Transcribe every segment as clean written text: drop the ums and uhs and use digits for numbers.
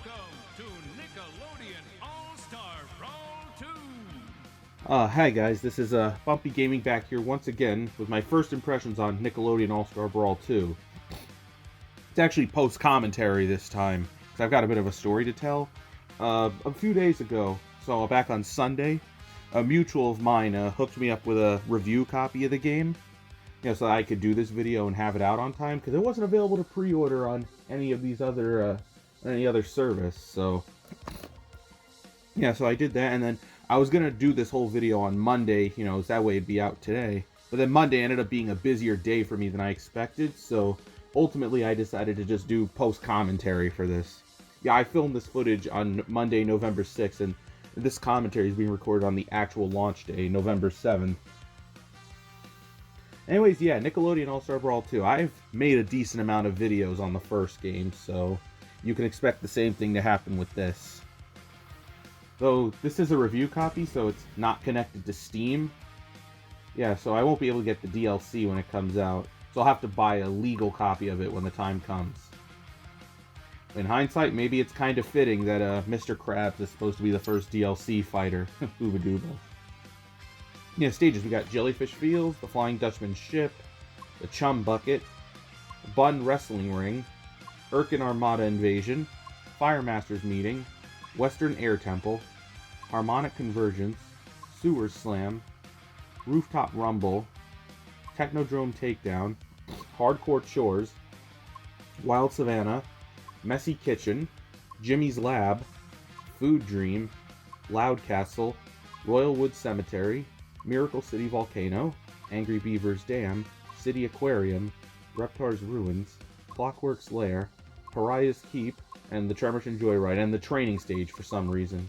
Welcome to Nickelodeon All-Star Brawl 2! Hi guys, this is Bumpy Gaming back here once again with my first impressions on Nickelodeon All-Star Brawl 2. It's actually post-commentary this time, because I've got a bit of a story to tell. A few days ago, so back on Sunday, a mutual of mine hooked me up with a review copy of the game, so that I could do this video and have it out on time, because it wasn't available to pre-order on any of these other, any other service, so I did that, and then I was gonna do this whole video on Monday, so that way it'd be out today. But then Monday ended up being a busier day for me than I expected, so ultimately I decided to just do post-commentary for this. Yeah, I filmed this footage on Monday, November 6th, and this commentary is being recorded on the actual launch day, November 7th. Anyways, yeah, Nickelodeon All-Star Brawl 2. I've made a decent amount of videos on the first game, so you can expect the same thing to happen with this. Though this is a review copy, so it's not connected to Steam. Yeah, so I won't be able to get the DLC when it comes out. So I'll have to buy a legal copy of it when the time comes. In hindsight, maybe it's kind of fitting that Mr. Krabs is supposed to be the first DLC fighter. Ooba dooba. Yeah, stages. We got Jellyfish Fields, the Flying Dutchman Ship, the Chum Bucket, the Bun Wrestling Ring, Urkin Armada Invasion, Fire Masters Meeting, Western Air Temple, Harmonic Convergence, Sewer Slam, Rooftop Rumble, Technodrome Takedown, Hardcore Chores, Wild Savannah, Messy Kitchen, Jimmy's Lab, Food Dream, Loud Castle, Royal Wood Cemetery, Miracle City Volcano, Angry Beaver's Dam, City Aquarium, Reptar's Ruins, Clockwork's Lair, Pariah's Keep, and the Tremerton Joyride, and the training stage for some reason.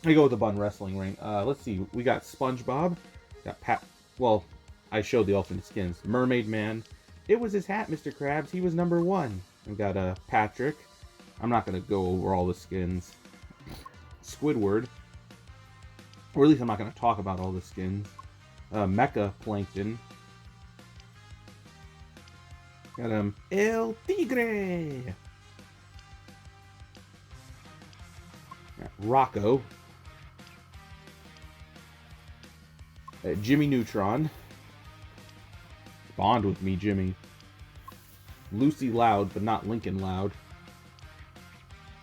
I go with the Bun Wrestling Ring. Let's see, we got SpongeBob, got well, I showed the alternate skins. Mermaid Man, it was his hat, Mr. Krabs, he was number 1. We got Patrick, I'm not going to go over all the skins. Squidward, or at least I'm not going to talk about all the skins. Mecha Plankton. Got El Tigre. Got Rocco. Jimmy Neutron. Bond with me, Jimmy. Lucy Loud, but not Lincoln Loud.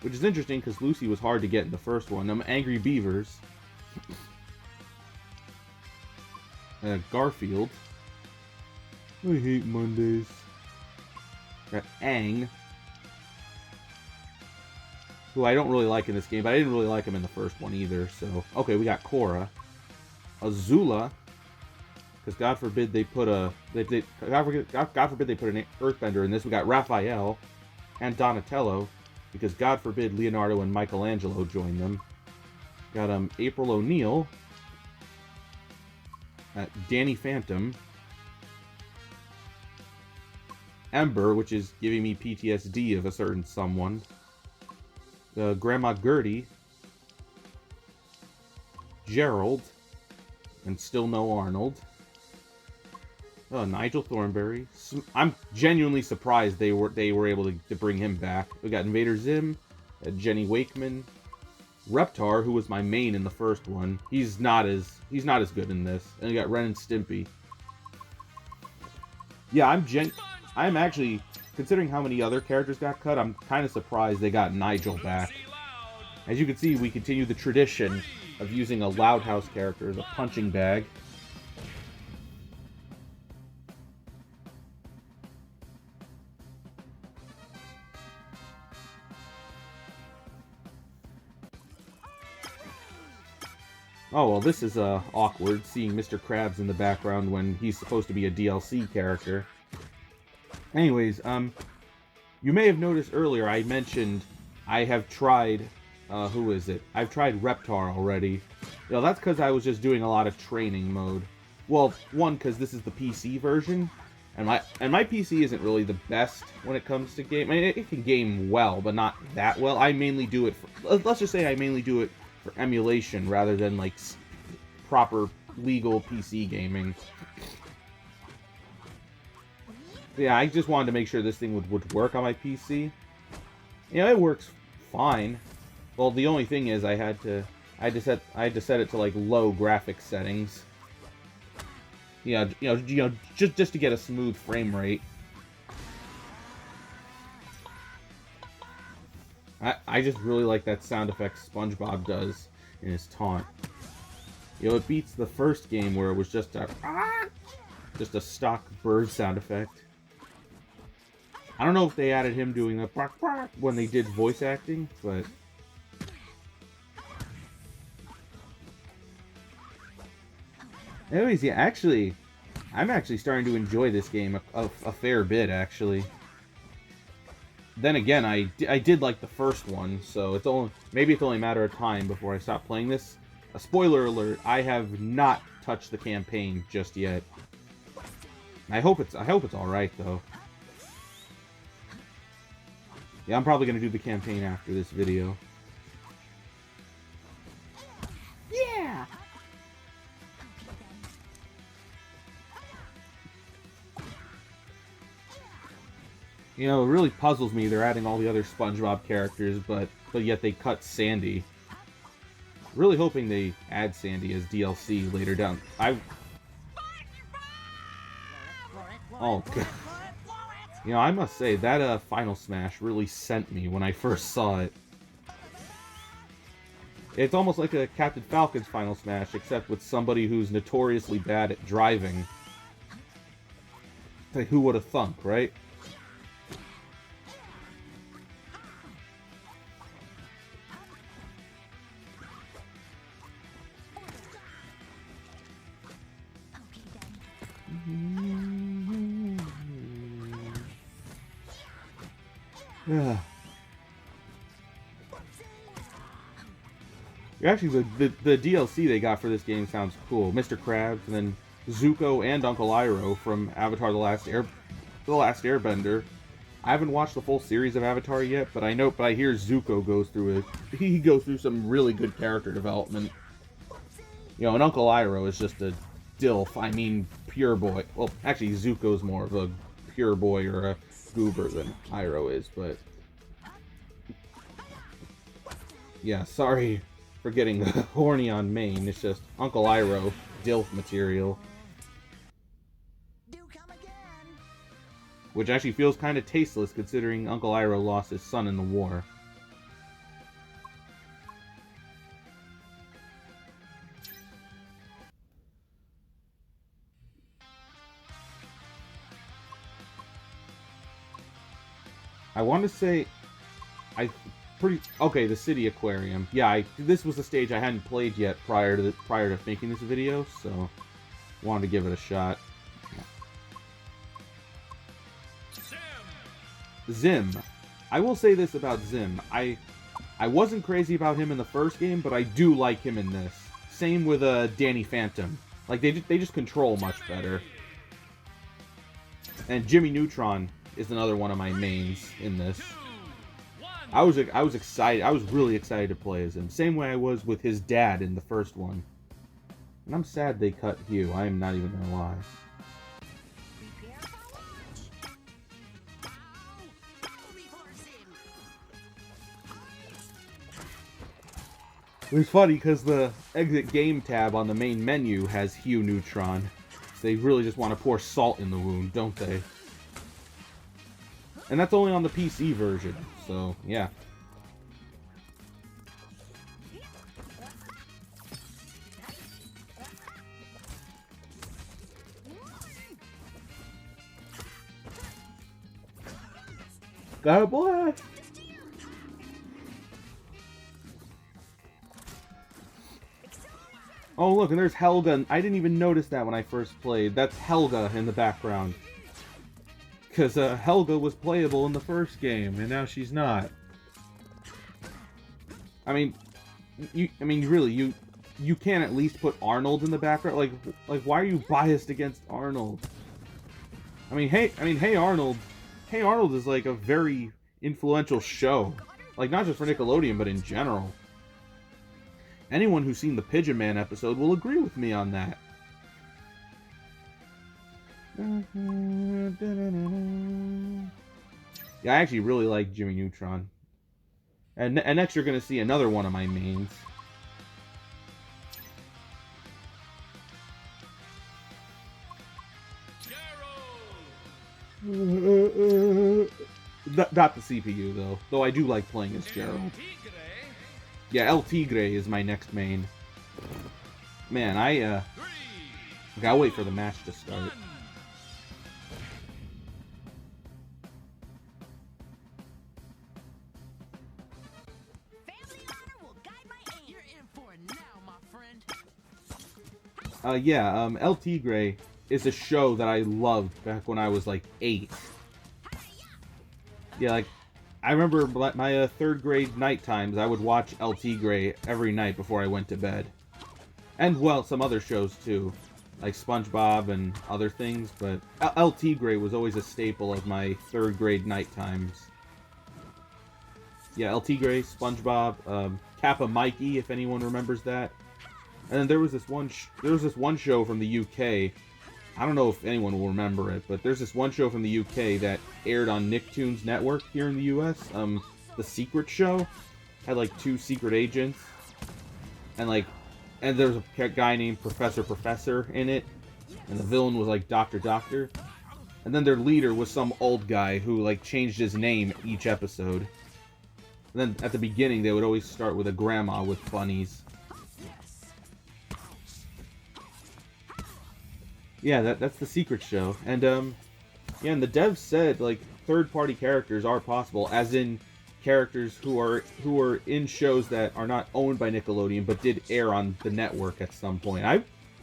Which is interesting because Lucy was hard to get in the first one. Angry Beavers. Garfield. I hate Mondays. Got Aang, who I don't really like in this game, but I didn't really like him in the first one either, so... Okay, we got Korra. Azula, because God forbid they put a... God forbid they put an Earthbender in this. We got Raphael and Donatello, because God forbid Leonardo and Michelangelo join them. Got April O'Neil. Danny Phantom. Ember, which is giving me PTSD of a certain someone. Grandma Gertie. Gerald. And still no Arnold. Nigel Thornberry. I'm genuinely surprised they were able to bring him back. We got Invader Zim. Jenny Wakeman. Reptar, who was my main in the first one. He's not as good in this. And we got Ren and Stimpy. Yeah, I'm actually, considering how many other characters got cut, I'm kind of surprised they got Nigel back. As you can see, we continue the tradition of using a Loud House character as a punching bag. Oh, well, this is awkward, seeing Mr. Krabs in the background when he's supposed to be a DLC character. Anyways, you may have noticed earlier I mentioned I have tried, who is it? I've tried Reptar already. That's because I was just doing a lot of training mode. Well, one, because this is the PC version, and my PC isn't really the best when it comes to game. I mean, it can game well, but not that well. I mainly do it for, let's just say I mainly do it for emulation rather than, like, proper legal PC gaming. Yeah, I just wanted to make sure this thing would work on my PC. You know, it works fine. Well, the only thing is I had to set it to like low graphics settings. Just to get a smooth frame rate. I just really like that sound effect SpongeBob does in his taunt. You know, it beats the first game where it was just a stock bird sound effect. I don't know if they added him doing the bark bark when they did voice acting, but anyways, yeah, I'm actually starting to enjoy this game a fair bit, actually. Then again, I did like the first one, so maybe it's only a matter of time before I stop playing this. A spoiler alert: I have not touched the campaign just yet. I hope it's all right though. Yeah, I'm probably gonna do the campaign after this video. Yeah. You know, it really puzzles me. They're adding all the other SpongeBob characters, but yet they cut Sandy. Really hoping they add Sandy as DLC later down. Oh god. You know, I must say that Final Smash really sent me when I first saw it. It's almost like a Captain Falcon's Final Smash, except with somebody who's notoriously bad at driving. Like, who would have thunk, right? Yeah. Actually, the DLC they got for this game sounds cool. Mr. Krabs, and then Zuko and Uncle Iroh from Avatar: The Last Airbender. I haven't watched the full series of Avatar yet, but I hear Zuko goes through he goes through some really good character development. You know, and Uncle Iroh is just a dilf. I mean, pure boy. Well, actually, Zuko's more of a pure boy or a goober than Iroh is, but yeah, sorry for getting horny on main. It's just Uncle Iroh, dilf material. Which actually feels kind of tasteless considering Uncle Iroh lost his son in the war. I want to say okay, the City Aquarium. Yeah, this was the stage I hadn't played yet prior to making this video, so wanted to give it a shot. Zim. I will say this about Zim. I wasn't crazy about him in the first game, but I do like him in this. Same with Danny Phantom. Like they just control much better. And Jimmy Neutron is another one of my mains in this. I was excited. I was really excited to play as him. Same way I was with his dad in the first one. And I'm sad they cut Hugh. I am not even gonna lie. It was funny because the exit game tab on the main menu has Hugh Neutron. So they really just want to pour salt in the wound, don't they? And that's only on the PC version, so yeah. God bless! Oh look, and there's Helga. I didn't even notice that when I first played. That's Helga in the background. Because Helga was playable in the first game, and now she's not. I mean, really, you can at least put Arnold in the background. Like, why are you biased against Arnold? Hey Arnold. Hey Arnold is like a very influential show. Like, not just for Nickelodeon, but in general. Anyone who's seen the Pigeon Man episode will agree with me on that. Yeah, I actually really like Jimmy Neutron. And next you're going to see another one of my mains. Not the CPU, though I do like playing as Gerald. Yeah, El Tigre is my next main. Man, okay, I'll wait for the match to start. El Tigre is a show that I loved back when I was like 8. Yeah, like, I remember my 3rd grade night times, I would watch El Tigre every night before I went to bed. And, well, some other shows too, like SpongeBob and other things, but El Tigre was always a staple of my 3rd grade night times. Yeah, El Tigre, SpongeBob, Kappa Mikey, if anyone remembers that. And then there was this one show from the UK. I don't know if anyone will remember it, but there's this one show from the UK that aired on Nicktoons Network here in the US. The Secret Show had like 2 secret agents, and there was a guy named Professor in it, and the villain was like Doctor. And then their leader was some old guy who like changed his name each episode. And then at the beginning they would always start with a grandma with bunnies. Yeah, that's the Secret Show. And yeah, and the devs said like third-party characters are possible, as in characters who are in shows that are not owned by Nickelodeon but did air on the network at some point. I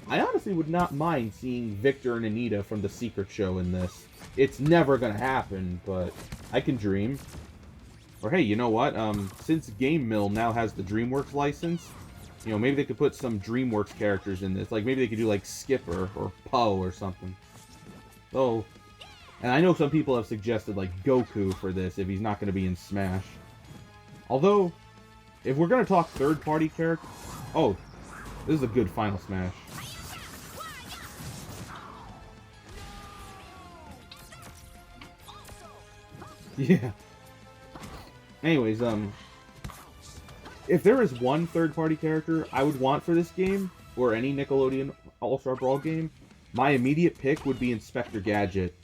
honestly would not mind seeing Victor and Anita from the Secret Show in this. It's never gonna happen, but I can dream. Or hey, you know what? Since Game Mill now has the DreamWorks license, you know, maybe they could put some DreamWorks characters in this. Like, maybe they could do, like, Skipper or Poe or something. Oh, and I know some people have suggested, like, Goku for this if he's not going to be in Smash. Although, if we're going to talk third-party characters... Oh, this is a good Final Smash. Yeah. Anyways, if there is one third-party character I would want for this game, or any Nickelodeon All-Star Brawl game, my immediate pick would be Inspector Gadget.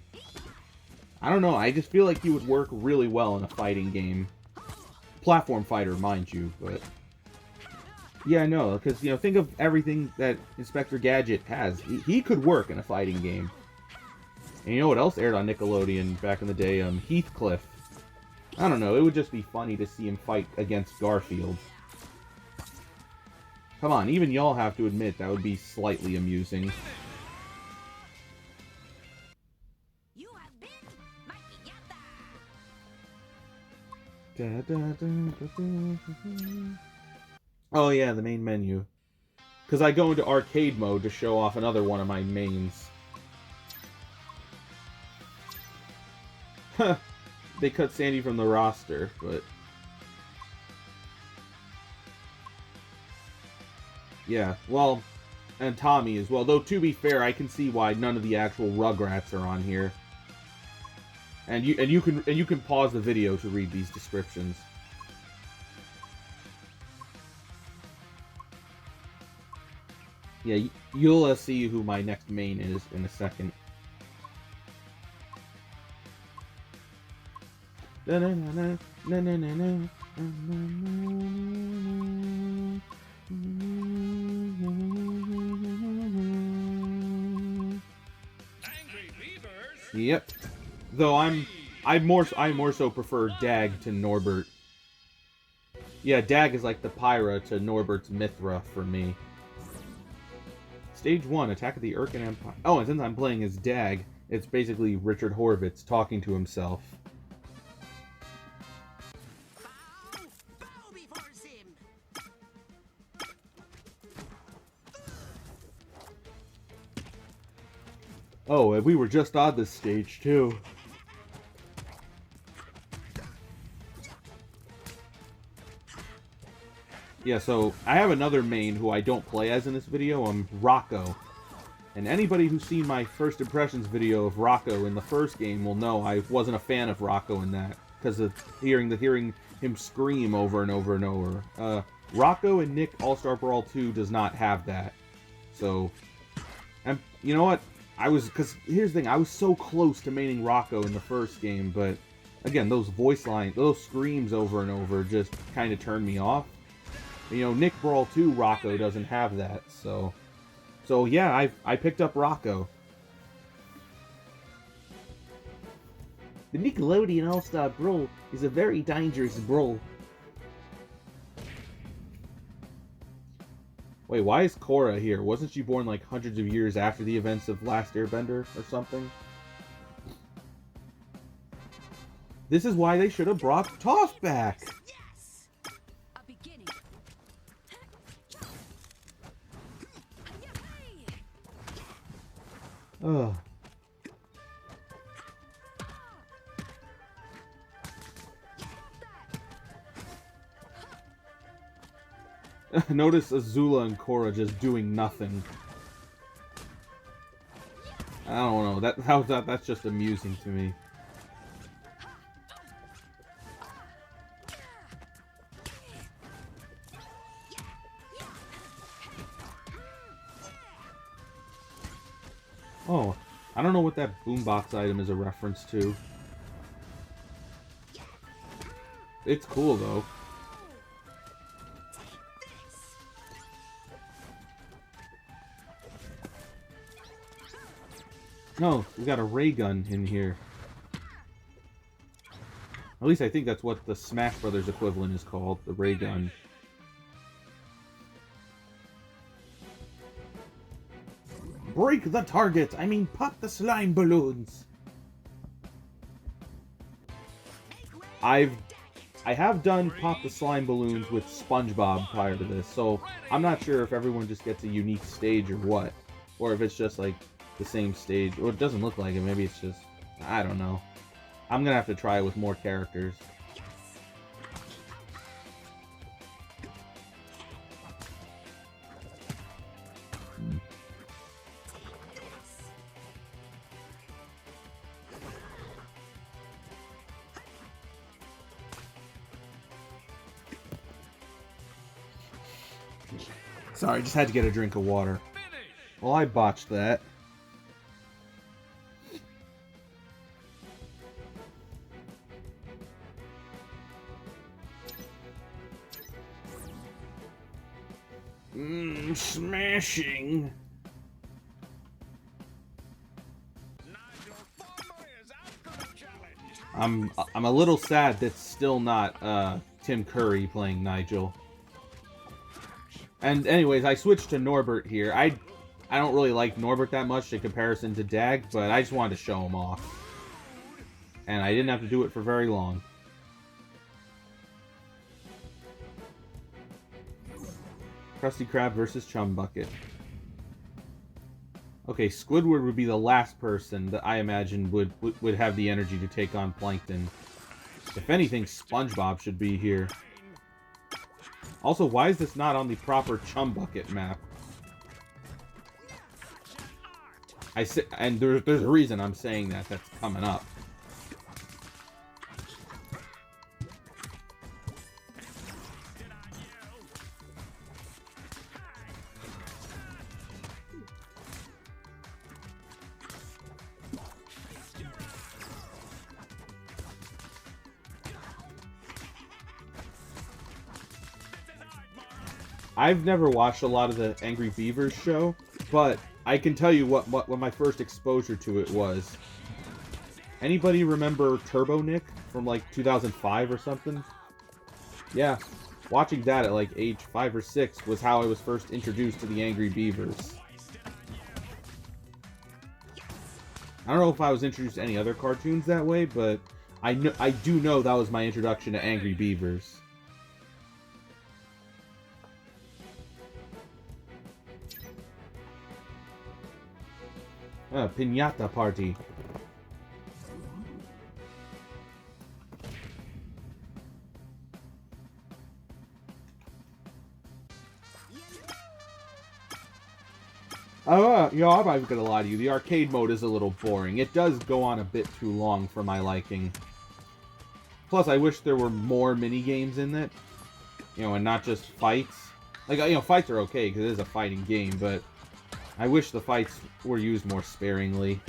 I don't know, I just feel like he would work really well in a fighting game. Platform fighter, mind you, but... Yeah, no, because, you know, think of everything that Inspector Gadget has. He could work in a fighting game. And you know what else aired on Nickelodeon back in the day? Heathcliff. I don't know, it would just be funny to see him fight against Garfield. Come on, even y'all have to admit that would be slightly amusing. You have been Oh yeah, the main menu. Because I go into arcade mode to show off another one of my mains. Huh. They cut Sandy from the roster, but... Yeah, well, and Tommy as well. Though, to be fair, I can see why none of the actual Rugrats are on here. And you can pause the video to read these descriptions. Yeah, you'll see who my next main is in a second. Na na na na na na na. Yep. Though I more so prefer Dag to Norbert. Yeah, Dag is like the Pyra to Norbert's Mithra for me. Stage 1, Attack of the Urkin Empire. Oh, and since I'm playing as Dag, it's basically Richard Horvitz talking to himself. Oh, and we were just on this stage, too. Yeah, so I have another main who I don't play as in this video, Rocco. And anybody who's seen my first impressions video of Rocco in the first game will know I wasn't a fan of Rocco in that, because of hearing him scream over and over and over. Rocco and Nick All-Star Brawl 2 does not have that. So, and you know what? Because here's the thing, I was so close to maining Rocco in the first game, but again, those voice lines, those screams over and over just kind of turned me off. You know, Nick Brawl 2, Rocco doesn't have that, so yeah, I picked up Rocco. The Nickelodeon All-Star Brawl is a very dangerous brawl. Wait, why is Korra here? Wasn't she born like hundreds of years after the events of Last Airbender or something? This is why they should have brought Toph back! Yes! A beginning. Ugh. Notice Azula and Korra just doing nothing. I don't know. That's just amusing to me. Oh, I don't know what that boombox item is a reference to. It's cool though. No, we got a ray gun in here. At least I think that's what the Smash Brothers equivalent is called, the ray gun. Break the target! I mean, pop the slime balloons! I have done pop the slime balloons with SpongeBob prior to this, so I'm not sure if everyone just gets a unique stage or what. Or if it's just like the same stage, or it doesn't look like it, maybe it's just, I don't know. I'm gonna have to try it with more characters. Sorry, just had to get a drink of water. Well, I botched that. Smashing. I'm a little sad that's still not Tim Curry playing Nigel. And anyways, I switched to Norbert here. I don't really like Norbert that much in comparison to Dag, but I just wanted to show him off. And I didn't have to do it for very long. Krusty Krab versus Chum Bucket. Okay, Squidward would be the last person that I imagine would have the energy to take on Plankton. If anything, SpongeBob should be here. Also, why is this not on the proper Chum Bucket map? And there's a reason I'm saying that. That's coming up. I've never watched a lot of the Angry Beavers show, but I can tell you what my first exposure to it was. Anybody remember Turbo Nick from like 2005 or something? Yeah, watching that at like age 5 or 6 was how I was first introduced to the Angry Beavers. I don't know if I was introduced to any other cartoons that way, but I do know that was my introduction to Angry Beavers. Piñata party. I'm not even gonna lie to you. The arcade mode is a little boring. It does go on a bit too long for my liking. Plus, I wish there were more mini games in it, you know, and not just fights. Like, you know, fights are okay because it is a fighting game, but I wish the fights were used more sparingly.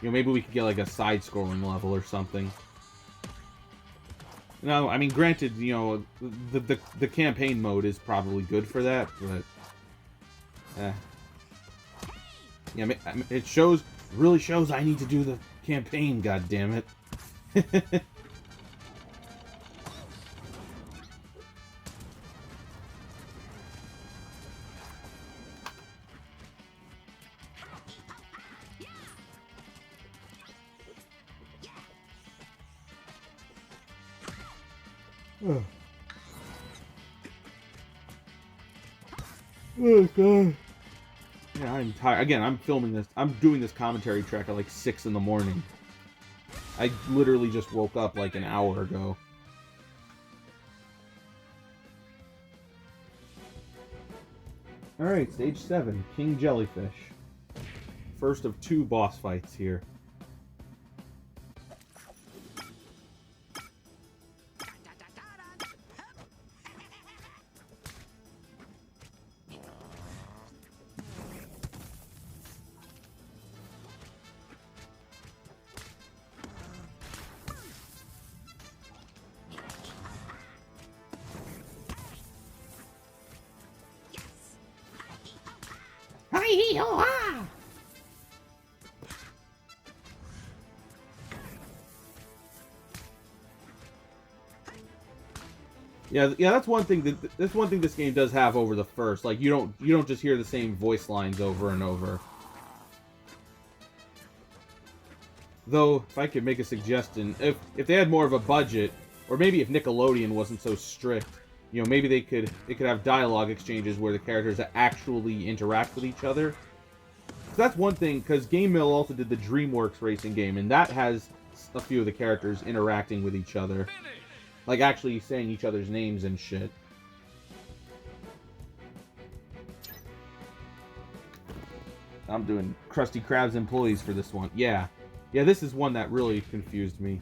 You know, maybe we could get like a side-scrolling level or something. No, I mean, granted, you know, the campaign mode is probably good for that, but yeah, it really shows I need to do the campaign. God damn it! Oh god. Yeah, I'm tired. Again, I'm filming this. I'm doing this commentary track at like 6 in the morning. I literally just woke up like an hour ago. Alright, stage 7, King Jellyfish. First of 2 boss fights here. Yeah, that's one thing this game does have over the first. Like you don't just hear the same voice lines over and over. Though, if I could make a suggestion, if they had more of a budget, or maybe if Nickelodeon wasn't so strict, you know, maybe they could have dialogue exchanges where the characters actually interact with each other. So that's one thing, because Game Mill also did the DreamWorks racing game, and that has a few of the characters interacting with each other. Like, actually saying each other's names and shit. I'm doing Krusty Krab's employees for this one. Yeah. Yeah, this is one that really confused me.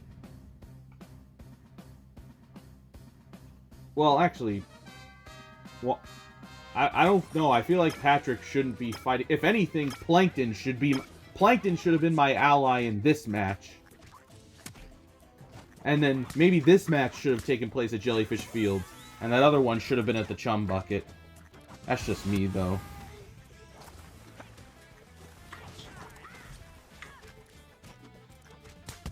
Well, actually... Well, I don't know. I feel like Patrick shouldn't be fighting... If anything, Plankton should have been my ally in this match. And then maybe this match should have taken place at Jellyfish Field, and that other one should have been at the Chum Bucket. That's just me, though.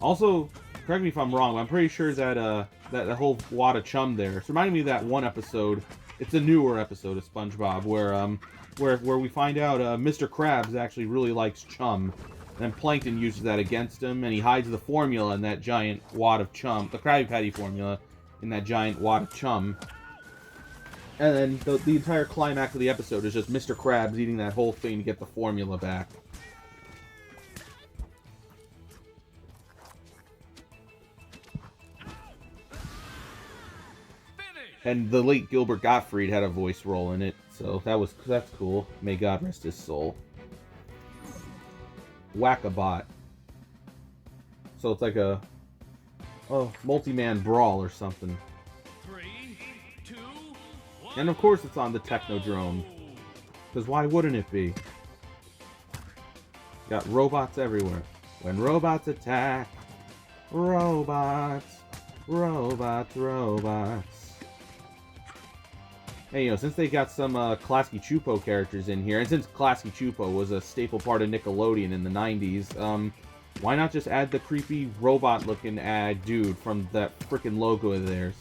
Also, correct me if I'm wrong, but I'm pretty sure that that whole wad of chum there. It's reminding me of that one episode. It's a newer episode of SpongeBob where we find out Mr. Krabs actually really likes chum. And Plankton uses that against him, and he hides the formula in that giant wad of chum, the Krabby Patty formula, in that giant wad of chum. And then the entire climax of the episode is just Mr. Krabs eating that whole thing to get the formula back. And the late Gilbert Gottfried had a voice role in it, so that's cool. May God rest his soul. Whack-a-bot. So it's like a multi-man brawl or something. 3, 2, 1. And of course it's on the Technodrome. Because why wouldn't it be? Got robots everywhere. When robots attack, robots. Hey, you know, since they got some Klasky Chupo characters in here, and since Klasky Chupo was a staple part of Nickelodeon in the 90s, why not just add the creepy robot-looking dude from that frickin' logo of theirs?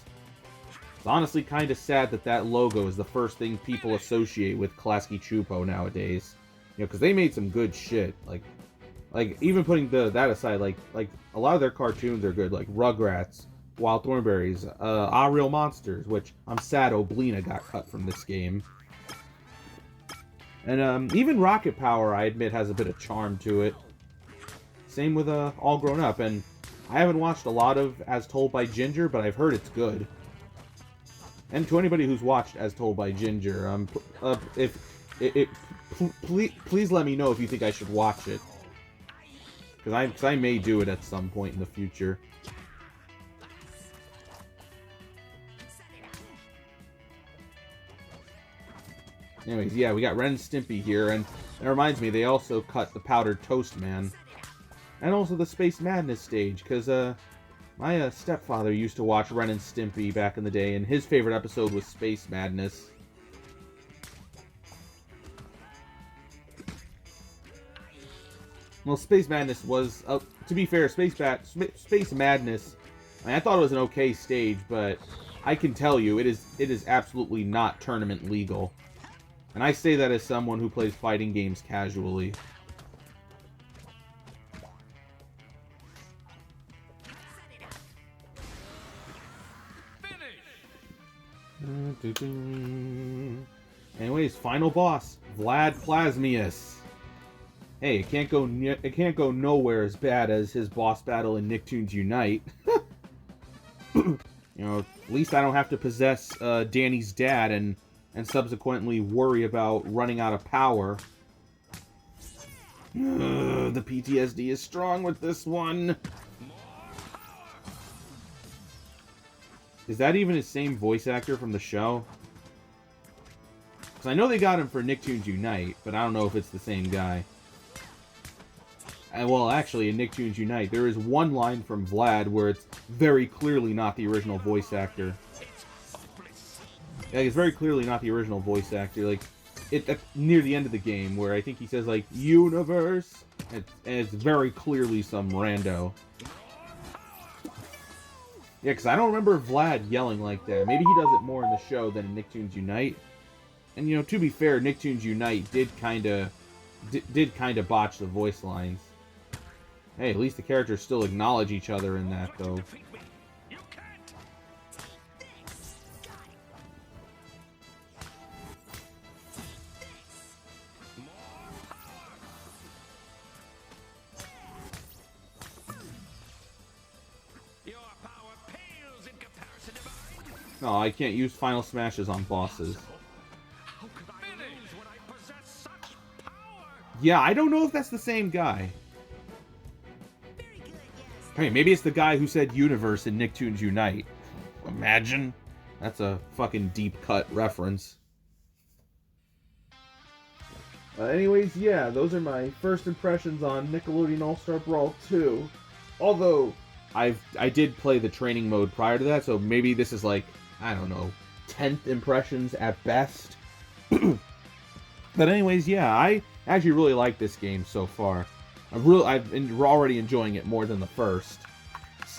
It's honestly kind of sad that logo is the first thing people associate with Klasky Chupo nowadays. You know, because they made some good shit. Like even putting that aside, like a lot of their cartoons are good, like Rugrats, Wild Thornberries, Real Monsters, which I'm sad Oblina got cut from this game. And even Rocket Power, I admit, has a bit of charm to it. Same with All Grown Up, and I haven't watched a lot of As Told by Ginger, but I've heard it's good. And to anybody who's watched As Told by Ginger, please let me know if you think I should watch it, because I may do it at some point in the future. Anyways, yeah, we got Ren and Stimpy here, and that reminds me, they also cut the Powdered Toast Man. And also the Space Madness stage, because, my stepfather used to watch Ren and Stimpy back in the day, and his favorite episode was Space Madness. Well, Space Madness was, to be fair, Space Madness, I thought it was an okay stage, but I can tell you, it is absolutely not tournament legal. And I say that as someone who plays fighting games casually. Anyways, final boss, Vlad Plasmius. Hey, it can't go nowhere as bad as his boss battle in Nicktoons Unite. You know, at least I don't have to possess Danny's dad and subsequently worry about running out of power. The PTSD is strong with this one. Is that even his same voice actor from the show? Because I know they got him for Nicktoons Unite, but I don't know if it's the same guy. Well, actually, in Nicktoons Unite, there is one line from Vlad where it's very clearly not the original voice actor. Yeah, it's very clearly not the original voice actor. Like, near the end of the game, where I think he says, like, universe, and it's very clearly some rando. Yeah, because I don't remember Vlad yelling like that. Maybe he does it more in the show than in Nicktoons Unite. And, you know, to be fair, Nicktoons Unite did kind of botch the voice lines. Hey, at least the characters still acknowledge each other in that, though. No, I can't use final smashes on bosses. Yeah, I don't know if that's the same guy. Hey, maybe it's the guy who said universe in Nicktoons Unite. Imagine. That's a fucking deep cut reference. Anyways, yeah, those are my first impressions on Nickelodeon All-Star Brawl 2. Although, I did play the training mode prior to that, so maybe this is like, I don't know, 10th impressions at best. But anyways, yeah, I actually really like this game so far. We're already enjoying it more than the first.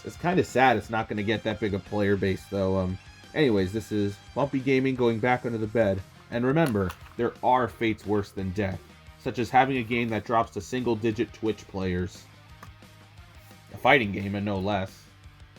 It's kind of sad it's not going to get that big a player base, though. Anyways, this is Bumpy Gaming going back under the bed. And remember, there are fates worse than death, such as having a game that drops to single-digit Twitch players. A fighting game, and no less.